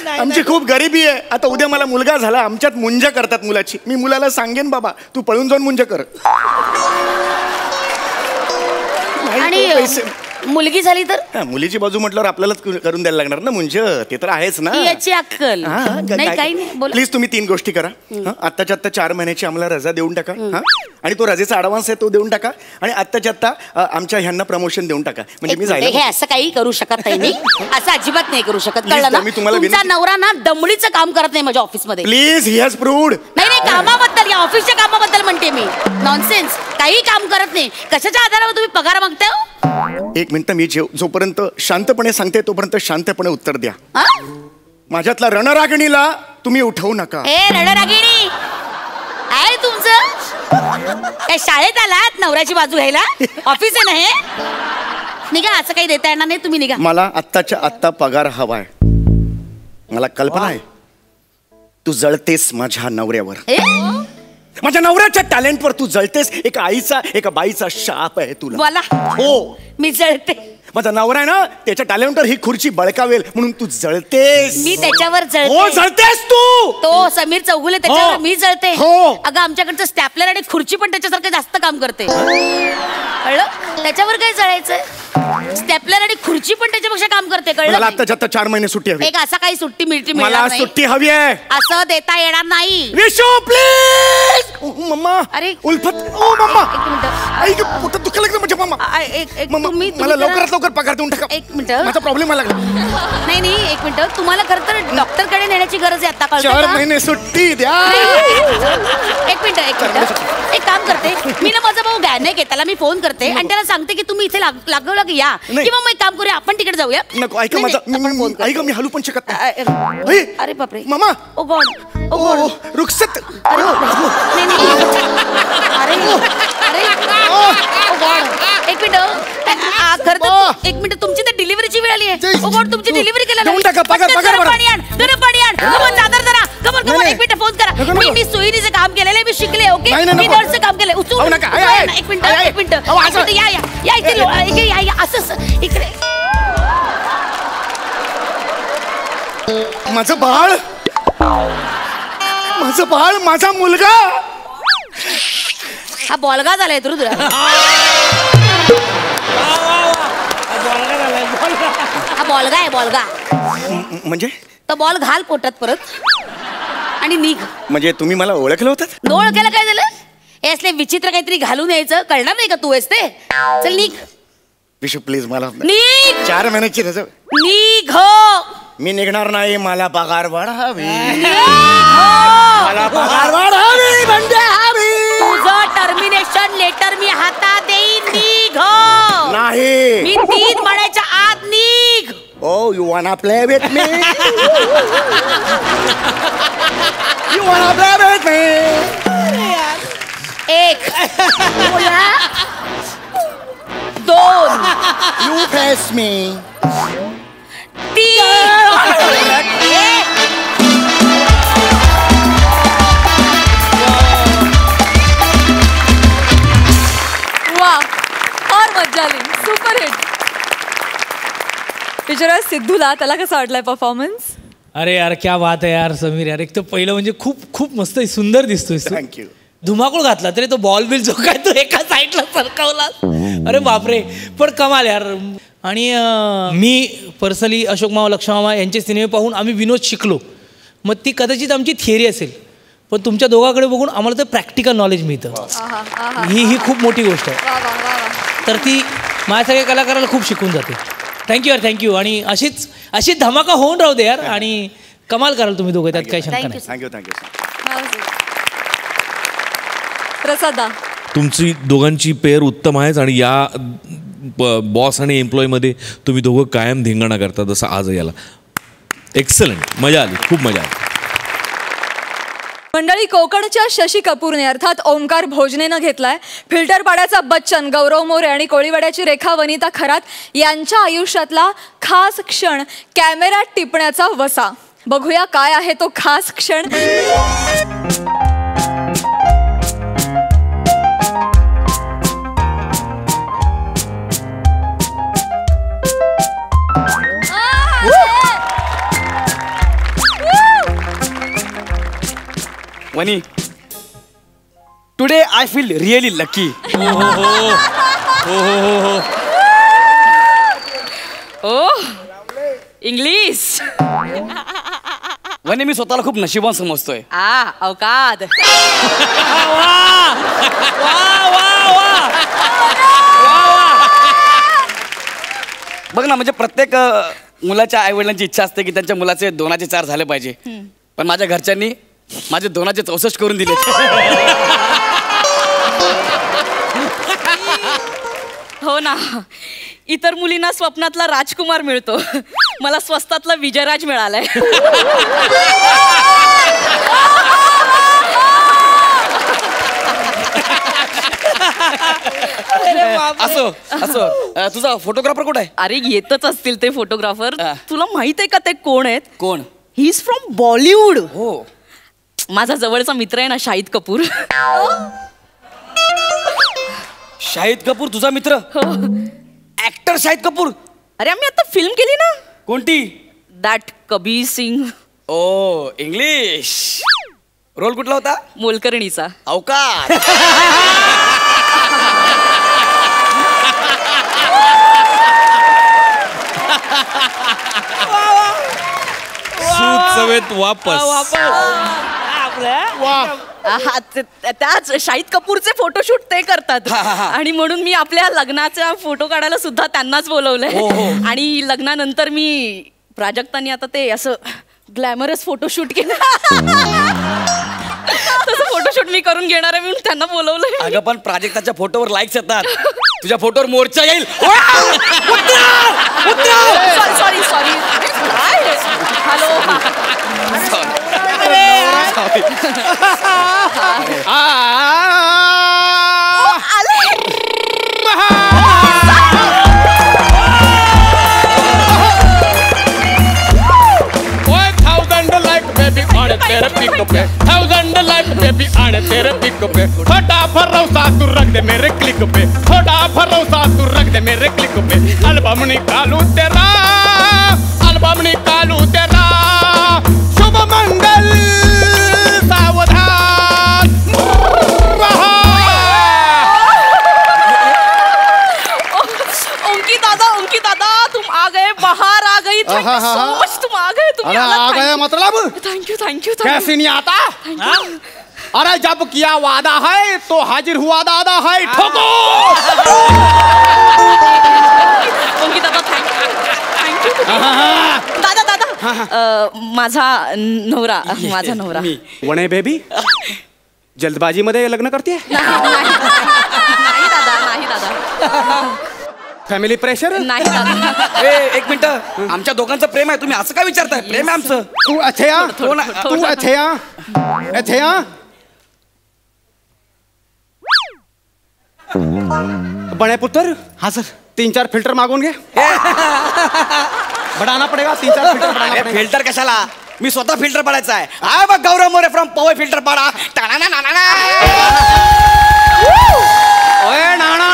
आमची खूप गरिबी आहे. आता उद्या मला मुलगा झाला, आमच्यात मुंज करतात मुलाची. मी मुलाला सांगेन बाबा तू पळून जाऊन मुंज कर. आणि मुलगी झाली तर मुलीची बाजू म्हटल्यावर आपल्यालाच करून द्यायला लागणार ना मुंज. ते तर आहेच ना. याची अक्कल नाही काही नाही. प्लीज तुम्ही 3 गोष्टी करा. आत्ताच्या आत्ता 4 महिन्याची आम्हाला रजा देऊन टाका. आणि तो रजेचा ऍडव्हान्स आहे तो देऊन टाका. आणि आत्ताच्या आत्ता आमच्या ह्यांना प्रमोशन देऊन टाका. म्हणजे मी जायला हे असं काही करू शकत नाही मी. असं अजिबात नाही करू शकत. कळलं ना. तुमचा नवरा ना दमडीचं काम करत नाही माझ्या ऑफिसमध्ये. Please he has proved. नाही कामाबद्दल, या ऑफिसच्या कामाबद्दल म्हणते मी. नॉनसेन्स. काही काम करत नाही. कशाच्या आधारावर तुम्ही पगार मागताय? 1 मिनिट. मी जोपर्यंत शांतपणे सांगते तोपर्यंत शांतपणे उत्तर द्या. माझ्यातला रणरागिणीला तुम्ही उठवू नका. रणरागिणी आहे तुमचं? काय शाळेत आलात नवऱ्याची बाजू घ्यायला? ऑफिस आहे ना हे? निघा. असं काही देता येणार नाही. तुम्ही निघा. मला आत्ताच्या आत्ता पगार हवाय. मला कल्पना आहे तू जळतेस माझ्या नवऱ्यावर. माझ्या नवऱ्याच्या टॅलेंटवर तू जळतेस. एका आईचा एका बाईचा शाप आहे तुला. मला हो मी जळते. माझा नवरा आहे ना त्याच्या टॅलेंटवर ही खुर्ची बळकावेल म्हणून तू जळतेस. मी त्याच्यावर जळते. हो जळतेस तू. तो समीर चौगुले त्याच्यावर मी जळते. अगं आमच्याकडचं स्टॅपलर आणि खुर्ची पण त्याच्यासारखं जास्त काम करते. कळलं? त्याच्यावर काय जळायचंय? स्टॅपलर आणि खुर्ची पण त्याच्यापेक्षा काम करते. कळलं? मला आता 4 महिने सुट्टी हवी. एक असा काही सुट्टी मिळते मला सुट्टी हवी आहे. असं देता येणार नाही. विशू प्लीज. मम्मा. अरे उल्फत. ओ मम्मा. एक मिनिट. ऐक पोटात दुखायला लागलं म्हणजे मम्मा. मला लवकरात लवकर पगार देऊन टाका. एक मिनिट. माझा प्रॉब्लेम आला. नाही 1 मिनिट. तुम्हाला खरं तर डॉक्टर कडे नेण्याची गरज आहे आता. 4 महिने सुट्टी द्या. एक मिनिट. एक काम करते मी ना. माझा भाऊ गायनेक आहे. त्याला मी फोन करते आणि त्याला सांगते की तुम्ही इथे लागवला की या. किंवा मग एक काम करूया आपण तिकडे जाऊया. नको ऐका माझा. ऐका मी हलू पण शकत नाही. अरे बापरे. मामा. ओ गॉड. ओ गॉड. रुखसत. अरे ओ गॉड. एक मिनिट. खरं तर 1 मिनिट. तुमची तर डिलिव्हरीची वेळ आली आहे. ओ गॉड. तुमची डिलिव्हरी केला. पगार पाणी आण. गरम पाणी आण. चादर जरा. कमन 1 मिनिट फोन करा. मी सुईनीचं काम केलेलं आहे. मी शिकले. ओके मी नर्सचं काम केलंय. उचलून 1 मिनिट. या इथे या असं इकडे. माझं बाळ. माझा मुलगा. हा बॉलगा झालाय तुला. हा बॉलगा आहे. बॉलगा म्हणजे तर बॉल घाल पोटात परत आणि निघ. म्हणजे तुम्ही मला ओळखलं होतं? ओळखायला काय झालं? हे असले विचित्र काहीतरी घालून यायचं. कळणार नाही का तू आहेस ते? चल निघ. विशू प्लीज मला निघ. 4 महिन्याची रजा. निघ. मी निघणार नाही. मला पगार वाढावी. मला पगार वाढावी म्हणजे तुझं टर्मिनेशन लेटर मी हातात देईन. निघ. नाही. मी 3 महिन्याच्या आत निघ. Oh, you wanna play with me? You wanna play with me? 1 2 You face me. 3 वा फार मज्जा आली. Super hit. विचारा सिद्धूला त्याला कसा वाटलाय परफॉर्मन्स? अरे यार क्या बात आहे यार समीर यार. एक तर पहिलं म्हणजे खूप मस्त सुंदर दिसतोय. थँक्यू. धुमाकूळ घातला तरी तो बॉल बिल जो काय तो एका साईडला सरकवला. अरे बापरे. पण कमाल यार. आणि मी पर्सनली अशोक मामा लक्ष्मण मामा यांचे सिनेमे पाहून आम्ही विनोद शिकलो. मग ती कदाचित आमची थिअरी असेल पण तुमच्या दोघांकडे बघून आम्हाला तर प्रॅक्टिकल नॉलेज मिळतं. ही खूप मोठी गोष्ट आहे. तर ती माझ्यासारख्या कलाकाराला खूप शिकून जाते. थँक्यू यार. थँक्यू. आणि अशीच धमाका होऊन राहू दे यार. आणि कमाल कराल तुम्ही दोघे. त्यात काही शंका नाही. थँक्यू. प्रसादा तुमची दोघांची पेअर उत्तम आहेच. आणि या बॉस आणि एम्प्लॉयमध्ये तुम्ही दोघं कायम धिंगाणा करता जसं आज याला. एक्सलंट. मजा आली. खूप मजा आली. मंडळी कोकणच्या शशी कपूरने अर्थात ओंकार भोजनेनं घेतलाय फिल्टर पाड्याचा बच्चन गौरव मोरे आणि कोळीवाड्याची रेखा वनिता खरात यांच्या आयुष्यातला खास क्षण कॅमेऱ्यात टिपण्याचा वसा. बघूया काय आहे तो खास क्षण. वनी today I feel really lucky. ओ इंग्लिश. वनी मी स्वतःला खूप नशिबान समजतोय. अवकाद. बघ ना, म्हणजे प्रत्येक मुलाच्या आई वडिलांची इच्छा असते की त्यांच्या मुलाचे 2चे 4 झाले पाहिजे. पण माझ्या घरच्यांनी माझे 2चे 64 करून दिले. हो ना, इतर मुलींना स्वप्नातला राजकुमार मिळतो, मला स्वस्तातला विजयराज मिळालाय. असो असो, तुझा फोटोग्राफर कुठे आहे? अरे येतच असतील ते फोटोग्राफर. तुला माहित आहे का ते कोण आहेत? कोण? He is from Bollywood. हो, माझा जवळचा मित्र आहे ना, शाहिद कपूर. शाहिद कपूर तुझा मित्र? ऍक्टर शाहिद कपूर. अरे आम्ही आता फिल्म केली ना. कोणती? That Kabir Singh. Oh English. Role कुठला होता? मोलकर्णीचा. अवकाश. सवेत वापस. त्याच शाहिद कपूरचे फोटोशूट ते करतात आणि म्हणून मी आपल्या लग्नाचा फोटो काढायला सुद्धा त्यांनाच बोलवलंय. आणि लग्नानंतर मी प्राजक्तांनी आता ते असं ग्लॅमरस फोटोशूट केलं. तसं फोटोशूट मी करून घेणार आहे म्हणून त्यांना बोलवलंय. अगं पण प्राजक्ताच्या फोटोवर लाईक्स येतात, तुझ्या फोटोवर मोर्चा येईल. Sorry sorry. हॅलो. तेरे पिक पे 1000 लाइक बेबी आने तेरे पिक पे छोटा भरोसा तू रख दे मेरे क्लिक पे छोटा भरोसा तू रख दे मेरे क्लिक पे एल्बम निकालू तेरा शुभ मंगल सावधान. ओंकी दादा तुम आ गए, बाहर आ गई. थैंक यू सो मच, तुम आ गए. तुम आ गए मतलब थैंक यू. कैसे नहीं आता? अरे जब किया वादा है तो हाजिर हुआ दादा है. ठोको. ओंकी दादा थँक्यू. दादा माझा नवरा. वणे बेबी जल्दबाजी मध्ये लग्न करते? नाही दादा. Family pressure? नाही दादा. एक मिनिट, आमच्या दोघांचं प्रेम आहे, तुम्ही असं काय विचारताय? प्रेम आहे आमचं. तू अथया बड़े पुत्र. हाँ सर. 3-4 फिल्टर मागून घे. बढ़ाना पड़ेगा 3-4 फिल्टर बढ़ाना पड़ेगा. फिल्टर कशाला? मी स्वतः फिल्टर पडायचा आहे. आय बघ गौरव मोरे फ्रॉम पवई फिल्टर पडा. ओए नाना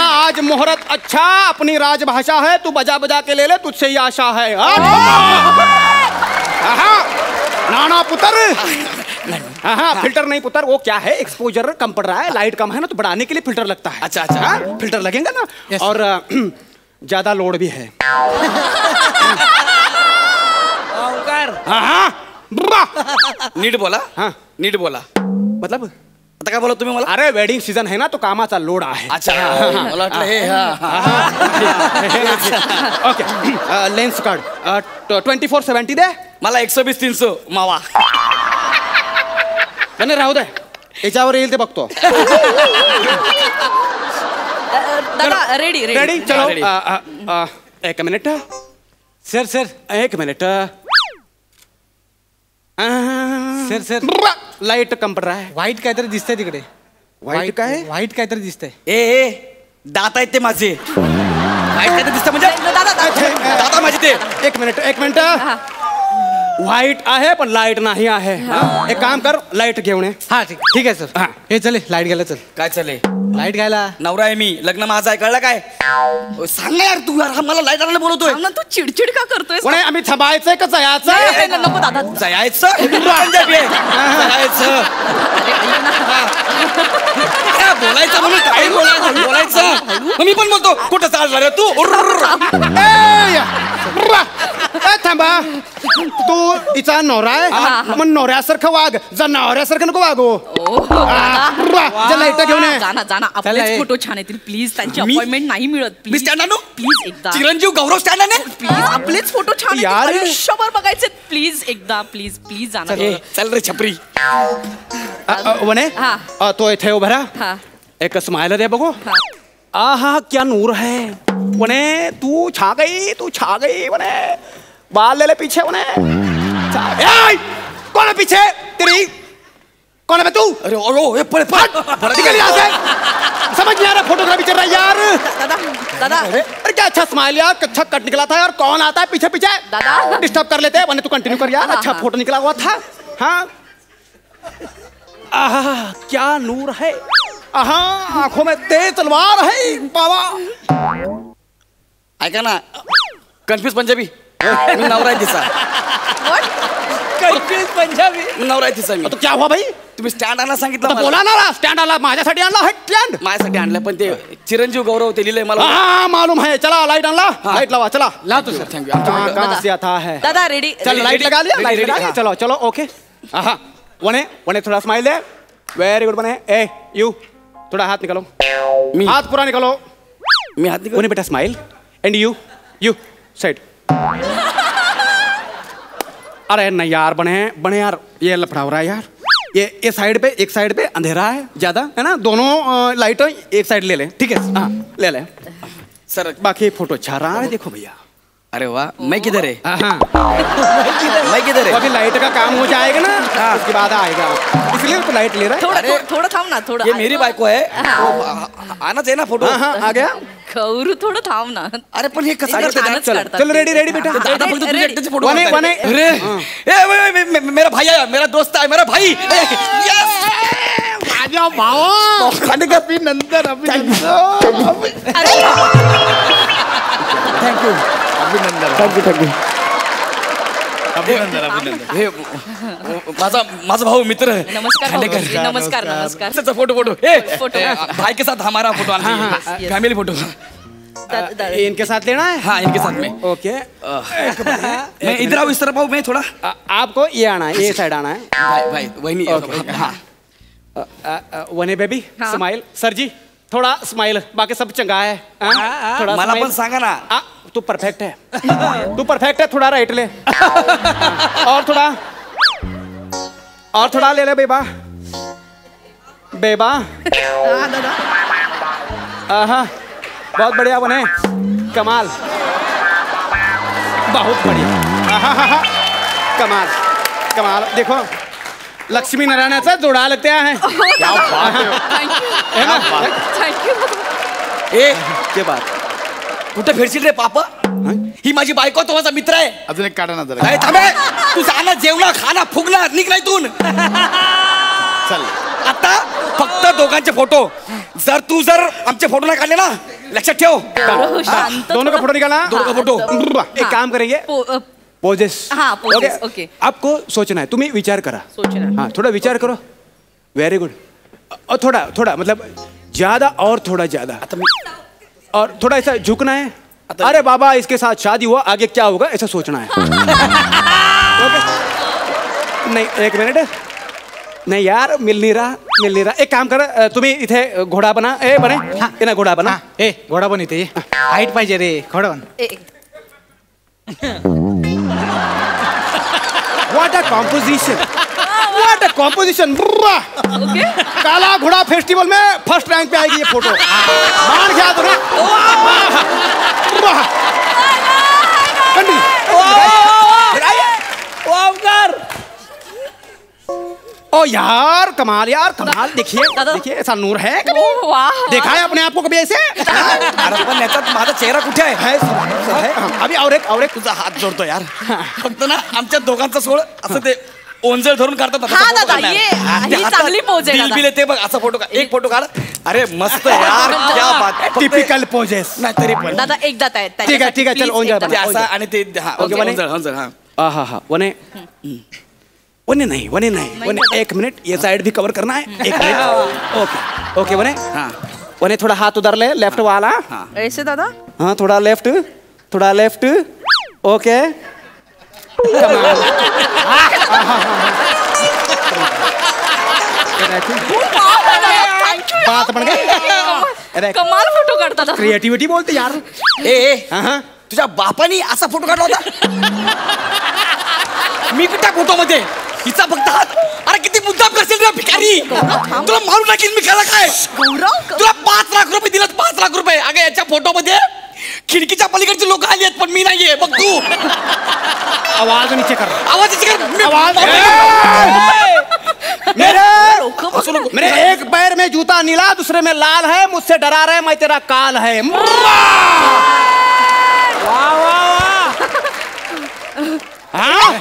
आज मुहूर्त अच्छा, अपनी राजभाषा है, तू बजा बजा के ले ले, तुझसे ही आशा है. नाना पुत्र. फिल्टर नहीं पुत्र, वो क्या है, एक्सपोजर कम पड़ रहा है, लाइट कम है ना, तो बढ़ाने के लिए फिल्टर लगता है. अच्छा. फिल्टर लगेगा ना. और ज्यादा लोड भी है. नीट बोला. नीट बोला मतलब आता काय बोला तुम्ही मला? अरे वेडिंग सीजन है ना, तो कामाचा लोड आहे. अच्छा. मला वाटलं हे. ओके. लेन्स कार्ड 2470 दे. मला 120-300 मावा. नाही राहू दे, याच्यावर येईल ते बघतो. दादा रेडी. चलो. एक मिनिट सर. एक मिनिट सर. लाईट कम पड रहा है. व्हाईट काहीतरी दिसतंय तिकडे. व्हाईट काय? व्हाईट काहीतरी दिसतंय. ए दात आहेत ते माझे. वाईट काहीतरी दिसतं म्हणजे दादा माझे ते. एक मिनिट व्हाईट आहे पण लाईट नाही आहे. एक काम कर, लाईट घेऊन ये. हा ठीक आहे सर. हे चले लाईट घ्यायला चल. काय चाले? लाईट घ्यायला. नवरा आहे मी, लग्न माझं आहे, कळलं काय? सांग ना यार तू, यार मला लाईट आणायला बोलवतोय. तू चिडचिड का करतोय? कोणी आम्ही थांबायचंय का जायचं? नको दादा. जायचं पंजाबी आहे. जायचं बोलायचं म्हणून काय बोलायचं. मी पण बोलतो कुठं चालणार तू? थांबा, तू तिचा नवरा आहे मग नवऱ्यासारखं वाग, जर नवऱ्यासारखं नको वागू. लाईट घेऊन ये. जाना आपलेच फोटो छान येतील प्लीज. त्यांची अपॉइंटमेंट नाही मिळत. मी स्टँड आणू प्लीज एकदा. चिरंजीव गौरव स्टँड आणू प्लीज. आपलेच फोटो छान यार. आयुष्यभर बघायचे प्लीज एकदा. प्लीज प्लीज जाना. चल रे छपरी. वने तो इथे उभा राहा. एक स्माइल दे बघू. आहा क्या नूर है. वने तू छा गई, तू छा गई. वने बाल ले ले पीछे. वने कौन है पीछे तेरी? कौन है तू? अरे ओ पड़ निकल यहाँ से. समझ नहीं आ रहा, फोटोग्राफी चल रहा है यार. दादा अरे क्या अच्छा स्माइल यार, अच्छा कट निकला था यार. कौन आता है पीछे पीछे? दादा डिस्टर्ब कर लेते हैं. वने तू कंटिन्यू कर यार. अच्छा फोटो निकला हुआ था. हाँ आहा क्या नूर है. आहा आंखों में तेज तलवार है बाबा. ऐका ना, कन्फ्युज पंजाबी. मी नवरा आहे तिचा. कन्फ्युज पंजाबी. नवरा आहे तिचा मी. तो क्या हुआ भाई? तुम्ही स्टँड आणायला सांगितलं मला. बोला ना, स्टँड आला माझ्यासाठी आणला. है स्टँड माझ्यासाठी आणलं पण ते चिरंजीव गौरव ते लिहिलंय मला. हाँ मालूम है. चला लाइट आणला. लाइट लावा. चला ला तू सर. थँक्यू. कहाँ से आता है? दादा रेडी. चल लाइट लगा लिया. लाइट लगा लिया. चलो चलो ओके. हाँ वने वने थोड़ा स्माइल दे. Very good. बने ए यू थोड़ा हाथ निकालो. हाथ पूरा निकालो. मी हाथ निकालो. बेटा स्माइल एंड यू साइड. अरे नहीं यार बने यार, ये लफड़ा हो रहा है यार. ये साइड पे, एक साइड पे अंधेरा है ज्यादा है ना. दोनों लाइट एक साइड ले ले. ठीक है हाँ ले ले सर. बाकी फोटो अच्छा रहा है. देखो भैया. अरे वाह. मैं किधर है? मैं किधर है? अभी लाइट का काम हो जाएगा ना, उसके बाद आएगा, इसलिए तो लाइट ले रहा है. थोड़ा थांब ना. थोड़ा ये मेरी बायको है. आना चाहिए ना फोटो. आ गया. गौरू थोडं थांब ना. अरे पण हे कसं करते? चलो रेडी बेटा. दादा फक्त तुझे एकट्याचे फोटो वने वने. अरे मेरा भाई आया, मेरा दोस्त आहे, मेरा भाई. माझ्या भावा अभिनंदन. थँक्यू. हे माझा भाऊ मित्र. नमस्कार. फोटो भाई के साथ हमारा फोटो. फैमिली फोटो इनके साथ लेना है. हाँ इनके साथ में. ओके. मैं इधर आऊँ, इस तरफ आऊँ. मैं थोड़ा आपको ये आना है, ये साइड आना है. भाई वही नहीं. हाँ वने बेबी स्माइल. सर जी थोड़ा स्माइल. बाकी सब चंगा है. थोड़ा मला पण सांगा ना. तू परफेक्ट है. तू परफेक्ट है. थोड़ा राइट ले. और थोड़ा ले ले बेबा. हाँ बहुत बढ़िया बने. कमाल. बहुत बढ़िया. कमाल. देखो लक्ष्मी नारायणाचा जोडा लगते आहे. क्या बात है. के बात कुठे फिरशील रे पापा? ही माझी बायको, तो माझा मित्र आहे. अजून एक काढा ना जरा. काय थांबे. तू जाणार, जेवणार, खाना, फुगणार, निघ इथून. चल आता फक्त दोघांचे फोटो. जर आमचे फोटो नाही काढले ना, लक्षात ठेव. दोनों का फोटो निकाला. दोनों का फोटो. एक काम करेंगे. पोजेस. हाँ पोजेस. ओके. आपको सोचना है. तुम्ही विचार करा. हाँ थोड़ा विचार करो. Very good. और थोड़ा मतलब ज्यादा और थोड़ा ज्यादा. और थोड़ा ऐसा झुकना है. अरे बाबा इसके साथ शादी हुआ, आगे क्या होगा ऐसा सोचना है. नहीं एक मिनिट. नाही यार मिल नहीं रहा. एक काम कर, तुम्ही इथे घोडा बना. ए बने ना घोडा बना. घोडा पण इथे हाईट पाहिजे रे. घोडा बन. What a composition. काला घोड़ा फेस्टिवल में फर्स्ट रैंक पे आएगी ये फोटो. मान गया तो ओ यार कमाल यार कमाल, देखिए देखिए ऐसा नूर है कभी? देखा है अपने आप को कभी ऐसे? अरे पण याच्यात माझा चेहरा कुठे आहे? अभी और एक तुझा हात जोडतो यार. फक्त ना आमच्या दोघांचा सोड असं ते ओंजळ धरून काढतात. हा दादा, ही चांगली पोज आहे दादा. बिल ते बघ, असा फोटो एक फोटो काढ. अरे मस्त यार, क्या बात. Typical poses. नाही तरी पण दादा एकदा आहेत. ठीक आहे चल ओंजळ असा आणि ते ओंजळ. हा वने वने नहीं वने एक मिनट, ये साइड भी कवर करना है. एक मिनट. ओके ओके वने. हाँ वने थोड़ा हाथ उधर ले, लेफ्ट वाला. ऐसे दादा. हाँ थोड़ा लेफ्ट. ओके. बात बन गई. कमाल फोटो काढतात. क्रिएटिव्हिटी बोलते यार. तुझ्या बापानी असा फोटो काढला होता? मी कुठल्या फोटो मध्ये? हिचा फक्त हात. अरे किती मुद्दाम करशील रे भिकारी. तुला मारून टाकील मी. खाला काय तुला 5 लाख रुपये दिलं. 5 लाख रुपये. अगं याच्या फोटो मध्ये खिडकीच्या पलीकडची लोक आली आहेत पण मी नाहीये. बघ तू. आवाज नीचे कर. मेरे एक पैर में जूता नीला, दूसरे में लाल है. मुझसे डरा रहे, मैं तेरा काल है.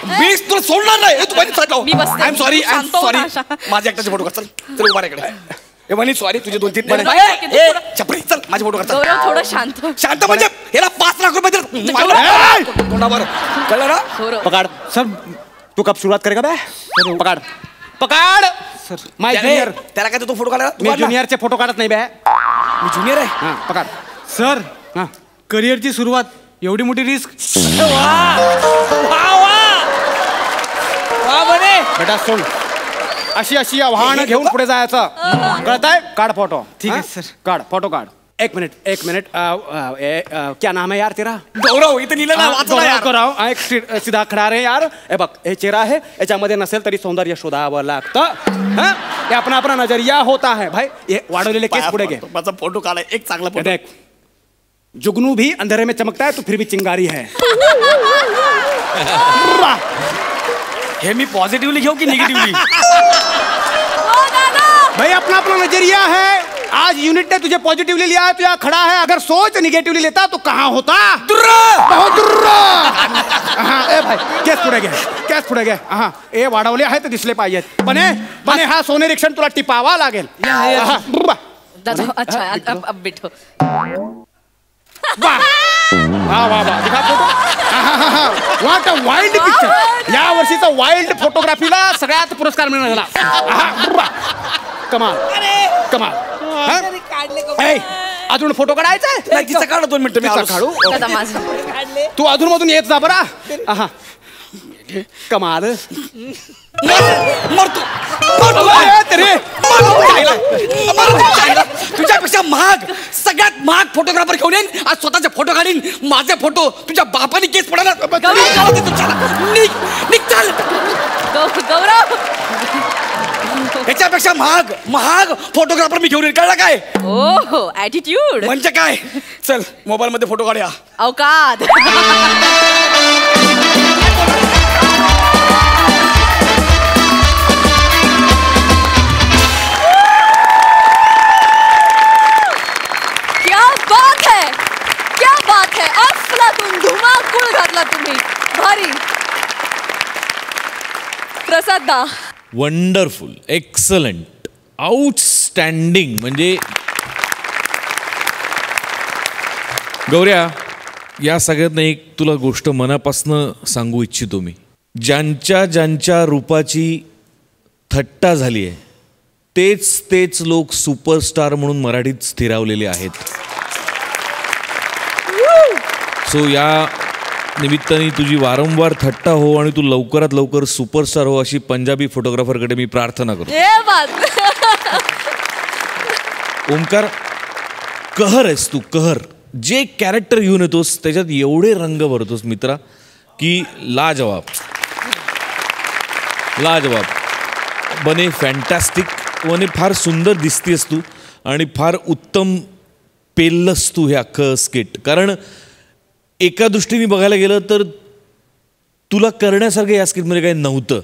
मी तुला सोडणार नाही. तू माझी साईड लाव. आय एम सॉरी माझ्या एकट्याचे फोटो काढ. चल उभा इकडे. वनी सॉरी, तुझे 2-3 चपडी. चल माझे फोटो काढ. थोडं शांत म्हणजे याला 5 लाख रुपये दिले. कळलं ना? पकड़ सर. तू कब शुरुआत करेगा बे? पकड़ सर. माय जूनियर. त्याला काय तू फोटो काढला? मी ज्युनियरचे फोटो काढत नाही बे. मी ज्युनियर आहे. हां पकड़ सर. करिअरची सुरुवात, एवढी मोठी रिस्क. बेटा सुन, अशी आव्हानं घेऊन पुढे जायचं. कळतंय? काढ फोटो. ठीक आहे सर. काढ फोटो काढ. एक मिनट. क्या नाम है यार तेरा? गौरव. इथं लिहिलं ना. गौरव. एक सीधा खडा रे यार. हे बघ, हे चेहरा आहे, याच्यामध्ये नसेल तरी सौंदर्य शोधावं लागतं. हे अपना नजरिया होता है भाई. हे वाढवलेले केस पुढे घे. माझा फोटो काढाय एक चांगला फोटो. देख, जुगनू भी अंधेरे में चमकता है, तो फिर भी चिंगारी है. हे मी पॉझिटिव्हली घेऊ की निगेटिव्हली? भाई अपना नजरिया है. आज यूनिट ने तुझे पॉजिटिवली लिया है, तो यहाँ खड़ा है. अगर सोच निगेटिवली लेता तो कहाँ होता? बहुत दुर्रा. ए भाई केस पुढे घे. ए वाढवले आहे तर दिसले पाहिजेत. बने हा सोनेरीक्षण तुला टिपावा लागेल. दादा अच्छा अब बैठो. वाह दिखा photo. What a wild picture. या वर्षीचा वाइल्ड फोटोग्राफीला सगळ्यात पुरस्कार मिळणार झाला. कमाल. अजून फोटो काढायचा? तिचा काढ 2 मिनिटं. मी काढू. दादा माझं. तू अधून मधून येत जा बरा. कमाल. तुझ्यापेक्षा महाग, सगळ्यात महाग फोटोग्राफर घेऊन येईन. आज स्वतःचे फोटो काढीन. माझे फोटो तुझ्या बापाने केस पडायला. गौरव. ह्याच्यापेक्षा महाग फोटोग्राफर मी घेऊन येईन. कळलं काय? ओहो ऍटिट्यूड म्हणजे काय? चल मोबाईल मध्ये फोटो काढूया. अवकात. क्या बात है. अफलातून धुमाकूळ घातला तुम्ही. भारी. प्रसाद दा. Wonderful, excellent, outstanding. म्हणजे गौऱ्या, या सगळ्यातनं एक तुला गोष्ट मनापासनं सांगू इच्छितो मी. ज्यांच्या रूपाची थट्टा झाली आहे तेच लोक सुपरस्टार म्हणून मराठीत स्थिरावलेले आहेत. सो या निमित्ताने तुझी वारंवार थट्टा हो आणि तू लवकरात लवकर सुपरस्टार हो अशी पंजाबी फोटोग्राफरकडे मी प्रार्थना करतो. ओमकार, कहर आहेस तू, कहर. जे कॅरेक्टर घेऊन येतोस त्याच्यात एवढे रंग भरतोस मित्रा की लाजवाब. बने फॅन्टॅस्टिक. बने फार सुंदर दिसतेस तू आणि फार उत्तम पेललंस तू हे अख्खं स्किट. कारण एका दृष्टीने बघायला गेलं तर तुला करण्यासारखं या स्किटमध्ये काही नव्हतं,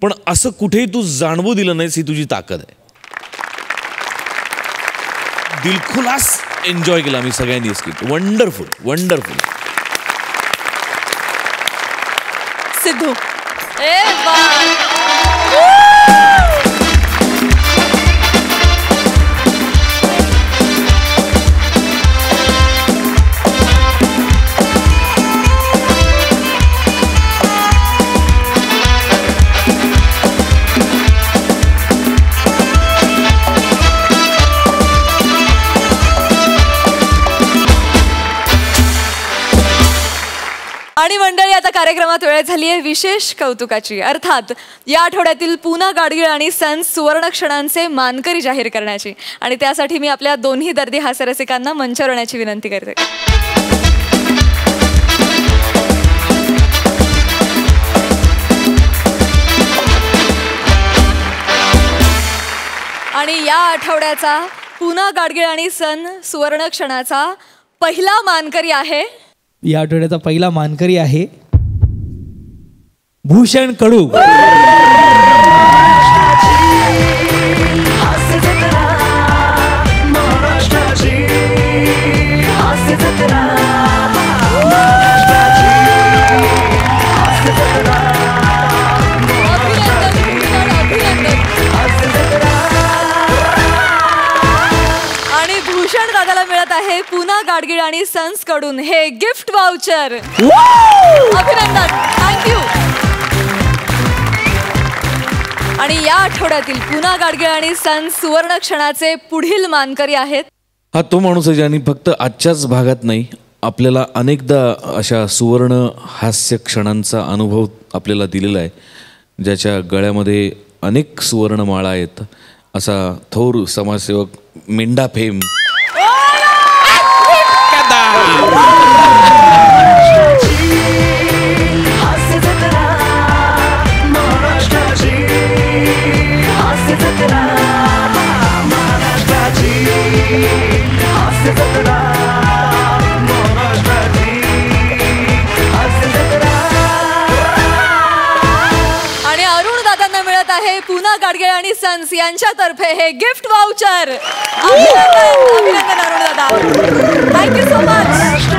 पण असं कुठेही तू जाणवू दिलं नाहीस, ही तुझी ताकद आहे. दिलखुलास एन्जॉय केला मी सगळ्यांनी स्किट. Wonderful wonderful. सिद्धू आणि मंडळी, आता कार्यक्रमात वेळ झाली आहे विशेष कौतुकाची. अर्थात या आठवड्यातील पूना गाडगीळ आणि सन्स सुवर्ण क्षणांचे मानकरी जाहीर करण्याची. आणि त्यासाठी मी आपल्या दोन्ही दर्दी हास्यरसिकांना मंचावर येण्याची विनंती करते. आणि या आठवड्याचा पूना गाडगीळ आणि सन सुवर्ण क्षणाचा पहिला मानकरी आहे. या आठवड्याचा पहिला मानकरी आहे भूषण कडू. आणि भूषण दादाला मिळत आहे पूना गाडगीळ आणि सन्स कडून हे गिफ्ट वाउचर. अभिनंदन, थँक्यू. आणि या आठवड्यातील पूना गाडगीळ आणि सन्स सुवर्ण क्षणाचे पुढील मानकरी आहेत. हा तो माणूस आहे ज्यांनी फक्त आजच्याच भागात नाही, आपल्याला अनेकदा अशा सुवर्ण हास्य क्षणांचा अनुभव आपल्याला दिलेला आहे, ज्याच्या गळ्यामध्ये अनेक सुवर्ण माळा आहेत. असा थोर समाजसेवक मेंढा फेम आणि अरुण दादांना मिळत आहे पूना गाडगीळ आणि सन्स यांच्यातर्फे हे गिफ्ट वाउचर. अभिनंदन अरुण दादा, थँक्यू सो मच.